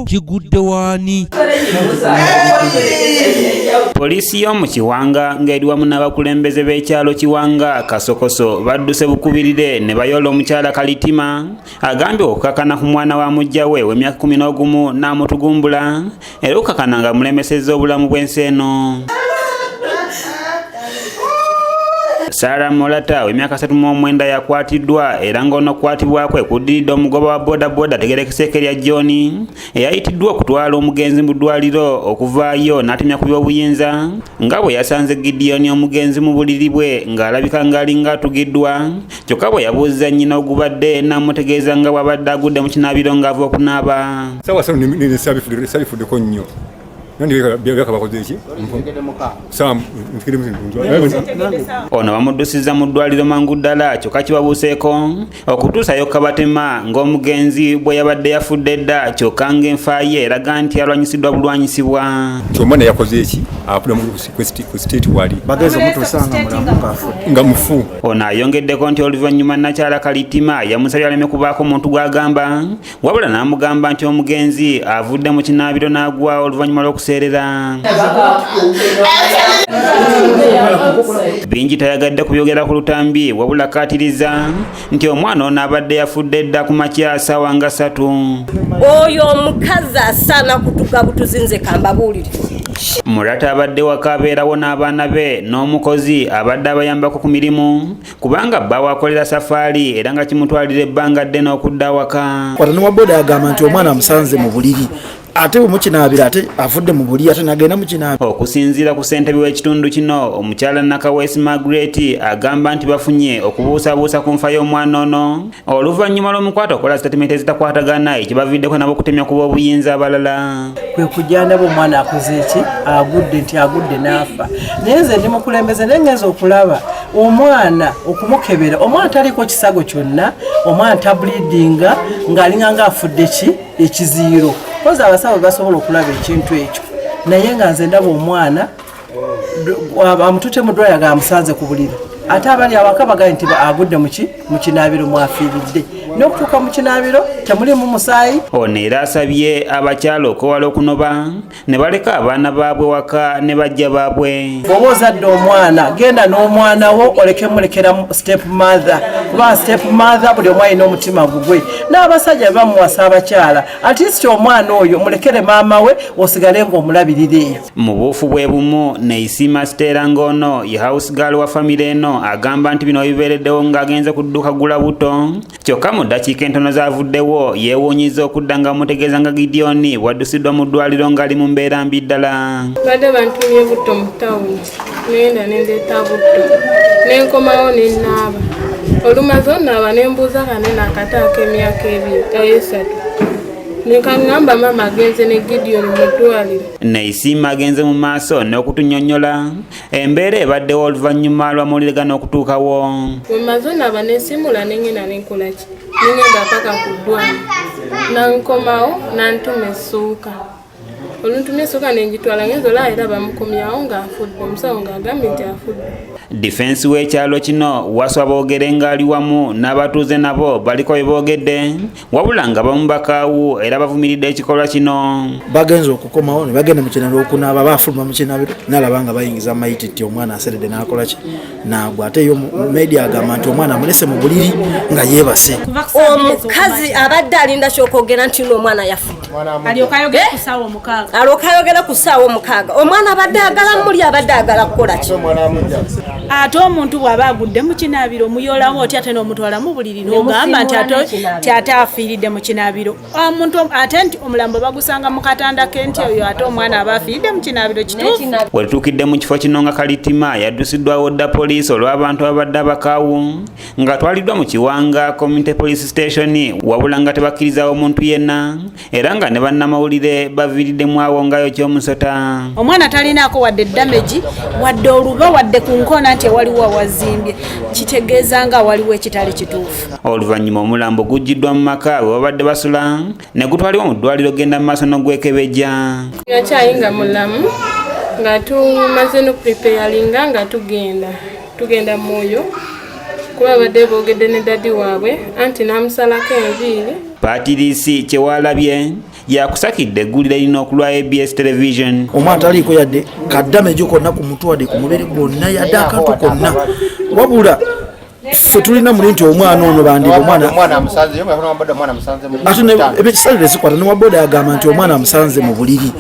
kigudde waani. Poliisi y'omu Kiwanga ng'eri wamu n'abakulembeze b'ekyalo Kiwanga Kasokoso badduse bukubirire ne bayoola omukyala Kalitima agambye okukakana ku mwana wa mujja we w'emyaka 11 n'amutugumbula era okukakana nga mulemesezza obulamu bw'ensi eno. Sarah Molata w'emyaka 39 yakwatiddwa era ng'onokwatibwa kwe kuddiridde omugoba wa bodaboda Tegerekeseke lya John eyayitiddwa okutwala omugenzi mu ddwaliro okuvaayo n'atemya ku by'obuyinza nga bwe yasanze Gideon omugenzi mu buliri bwe ng'alabika ng'alinga atugiddwa kyokka bwe yabuuza nnyina ogubadde n'amutegeeza nga bw'abadde agudde mu kinaabiro ng'ava okunaaba. Sabifuddeko nnyo. Ono bamuddusizza mu ddwaliro mangu ddala kyokka kibabuuseeko okutuusayo Kabatema ng'omugenzi bwe yabadde yafudde dda kyokka ng'enfa ye eraga nti alwanyisiddwa bulwanyisibwa. Omwana yakoze eki afudde ku state wali bageze omutuusanga mulamu nga mufu. Ono ayongeddeko nti oluvannyuma Nakyala Kalitima yamusabye aleme kubaako omuntu gw'agamba wabula n'amugamba nti omugenzi avudde mu kinaabiro n'agwa oluvannyuma lw'okuseerera. Bingi tayagadde kubyogera ku lutambi wabula akkaatiriza nti omwana ono abadde yafudde dda ku makya ssaawa nga 3. Oyo omukazi asaana kutuga butuzinze kambabuulire. Mulata abadde waka abeerawo n'abaana be n'omukozi abadde abayambako ku mirimu kubanga bba wakolera safaari era nga kimutwalira ebbanga ddene okudda waka. Wata ne waboda agamba nti omwana amusanze mu buliri ate mukinaabira ate afudde mu buliri ate nagenda mukinaabira. Okusinziira ku ssentebe w'ekitundu kino omukyala Nakawesi Margaret agamba nti bafunye okubuusabuusa ku nfa y'omwana ono oluvannyuma lw'omukwata okola sitatimenti ezitakwatagana ekibaviddeko nabo okutemya ku b'obuyinza abalala. Kwe kujja ndaba omwana akoze eki agudde n'afa naye nze ndi mukulembeze naye ngenza okulaba omwana okumukebera omwana taliko kisago kyonna omwana tabulidinga ng'alinga ng'afudde ekiziiro koza abasawo basobola okulaba ekintu ekyo naye nga nze ndaba omwana amutute mu ddwaliro amusanze ku buliri ate abali awaka bagaye nti agudde mu kinaabiro mwafiiridde n'okutuuka mu kinaabiro temulimu musaayi. Ono era asabye abakyala okwewala okunoba ne baleka abaana baabwe waka ne bajja baabwe. Bw'oba ozadde omwana genda n'omwana wo oleke mulekera step mother kuba step mother buli omu alina omutima gugwe n'abasajja bamuwasa abakyala at least omwana oyo mulekere maama we osigale ng'omulabirira eyo. Mu buufu bwe bumu Neisima Stella ng'ono ye house girl wa famire eno agamba nti bino bibeereddewo ng'agenze ku dduuka gula buto kyokka mu ddakiika entono zaavuddewo yeewuunyiza okudda nga mutegeeza nga Gideon bwaddusiddwa mu ddwaliro ng'ali mu mbeera mbi ddala. Badde bantumye butto mu tawuni nenda nendeeta butto nenkomawo nennaaba olumaze onnaaba nembuuza kanene akataako emyaka 3 nekaŋŋamba maama agenze ne Gideon mu ddwaliro. Neisima agenze mu maaso n'okutunnyonnyola embeera ebaddewo oluvannyuma lw'amawuliragano okutuukawo. Wemaze onnaaba nensimula nengenda nenkolaki nengenda paka ku ddwaliro nankomawo nantuma essuuka oluntumye essuuka nengitwala ngenza olaba era bamukomyawo ng'afudde omusawo ng'agambye nti afudde. Defensi w'ekyalo kino waswa boogere ng'ali wamu n'abatuuze nabo baliko bye boogedde wabula nga bamu bakaawu era bavumiridde ekikolwa kino. Bagenze okukomawo ne bagenda mu kinaabiro okunaaba baafuluma mu kinaabiro nalaba nga bayingiza mayititi omwana aseredde n'akola ki n'agwa ate yo media agamba nti omwana amulese mu buliri nga yeebase. Omukazi abadde alinda kyokwogera nti n'omwana yafudde alyoka ayogera ku ssaawa 6 omwana abadde agala muli abadde agala kukola ki. Ate omuntu bw'aba agudde mu kinaabiro muyoolawo oti ate n'omutwala mu buliri n'ogamba nti ate afiiridde mu kinaabiro omuntu ate nti omulambo bagusanga mu katanda k'enti oyo ate omwana aba afiiridde mu kinaabiro kituufu. We tutuukidde mu kifo kino nga Kalitima yaddusiddwawo dda poliisi olw'abantu abadde abakaawu nga twaliddwa mu Kiwanga Community Police Station wabula nga tebakkirizawo omuntu yenna era nga ne bannamawulire baviiriddemu awo ngayo ky'omusota. Omwana talinaako wadde damage wadde oluba wadde ku nkoona nti waliwo awazimbye kitegeeza nga waliwo ekitali kituufu. Oluvannyuma omulambo gujjiddwa mu maka we babadde basula ne gutwalibwa mu ddwaliro genda mu maaso n'ogwekebejja. Yakyayinga mulamu nga tumaze n'okupreparinga nga tugenda Moyo kuba badde boogedde ne dadi waabwe anti n'amusalako enviiri. Patirisi Kyewalabye yakusakidde eggulire lino ku lwa ABS television. Omwana taliiko yadde kaddamejo konna ku mutwe wadde ku mubiri gwonna yadde akantu konna wabula ffe tulina muli nti omwana ono bandika ate ebisalire zikwata ne waboda agamba nti omwana amusanze mu buliri